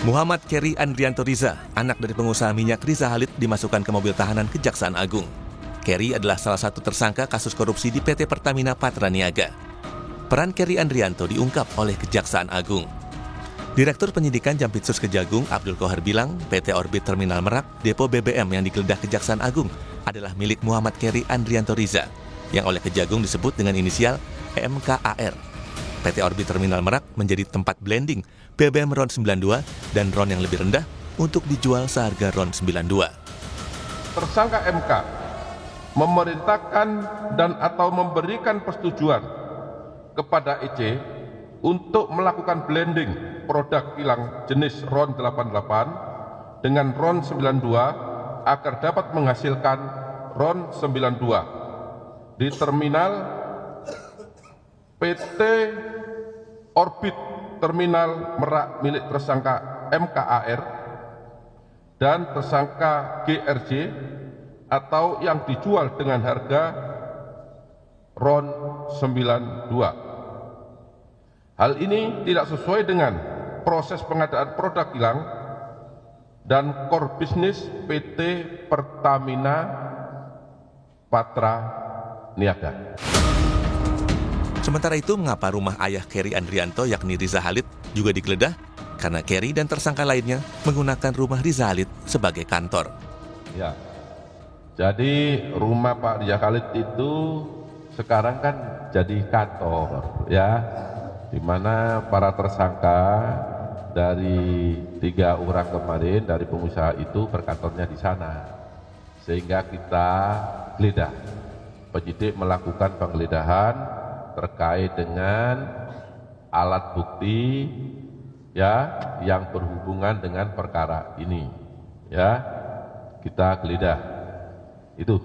Muhammad Keri Andrianto Riza, anak dari pengusaha minyak Riza Khalid, dimasukkan ke mobil tahanan Kejaksaan Agung. Keri adalah salah satu tersangka kasus korupsi di PT Pertamina Patraniaga. Peran Keri Andrianto diungkap oleh Kejaksaan Agung. Direktur Penyidikan Jampitsus Kejagung Abdul Qohar bilang PT Orbit Terminal Merak, depo BBM yang digeledah Kejaksaan Agung adalah milik Muhammad Keri Andrianto Riza, yang oleh Kejagung disebut dengan inisial MKAR. PT Orbit Terminal Merak menjadi tempat blending BBM RON 92 dan RON yang lebih rendah untuk dijual seharga RON 92. Tersangka MK memerintahkan dan atau memberikan persetujuan kepada EC untuk melakukan blending produk kilang jenis RON 88 dengan RON 92 agar dapat menghasilkan RON 92 di terminal PT Orbit Terminal Merak milik tersangka MKAR dan tersangka GRJ atau yang dijual dengan harga RON 92. Hal ini tidak sesuai dengan proses pengadaan produk kilang dan core bisnis PT Pertamina Patraniaga. Sementara itu, mengapa rumah ayah Keri Andrianto yakni Riza Khalid juga digeledah? Karena Keri dan tersangka lainnya menggunakan rumah Riza Khalid sebagai kantor. Ya, jadi rumah Pak Riza Khalid itu sekarang kan jadi kantor, ya, di mana para tersangka dari 3 orang kemarin dari pengusaha itu berkantornya di sana, sehingga kita geledah. Penyidik melakukan penggeledahan terkait dengan alat bukti ya yang berhubungan dengan perkara ini, ya kita geledah itu.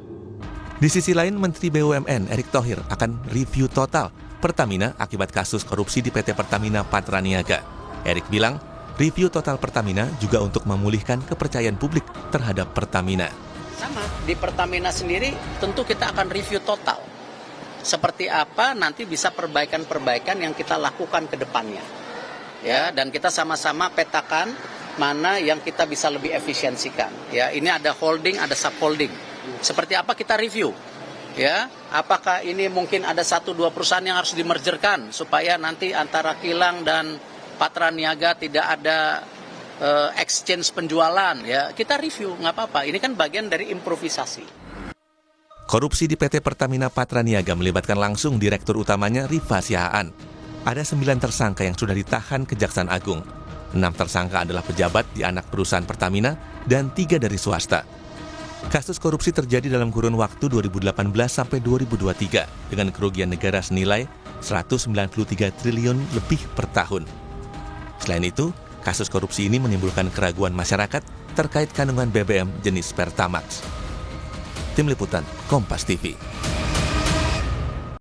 Di sisi lain, Menteri BUMN Erick Thohir akan review total Pertamina akibat kasus korupsi di PT Pertamina Patraniaga. Erick bilang review total Pertamina juga untuk memulihkan kepercayaan publik terhadap Pertamina. Sama di Pertamina sendiri tentu kita akan review total. Seperti apa nanti bisa perbaikan-perbaikan yang kita lakukan ke depannya. Ya, dan kita sama-sama petakan mana yang kita bisa lebih efisiensikan. Ya, ini ada holding, ada subholding. Seperti apa kita review? Ya, apakah ini mungkin ada 1-2 perusahaan yang harus dimergerkan supaya nanti antara kilang dan Patraniaga tidak ada exchange penjualan, ya. Kita review, nggak apa-apa. Ini kan bagian dari improvisasi. Korupsi di PT Pertamina Patraniaga melibatkan langsung direktur utamanya Rifa Sihaan. Ada 9 tersangka yang sudah ditahan Kejaksaan Agung. 6 tersangka adalah pejabat di anak perusahaan Pertamina dan 3 dari swasta. Kasus korupsi terjadi dalam kurun waktu 2018 sampai 2023 dengan kerugian negara senilai 193 triliun lebih per tahun. Selain itu, kasus korupsi ini menimbulkan keraguan masyarakat terkait kandungan BBM jenis Pertamax. Tim Liputan Kompas TV.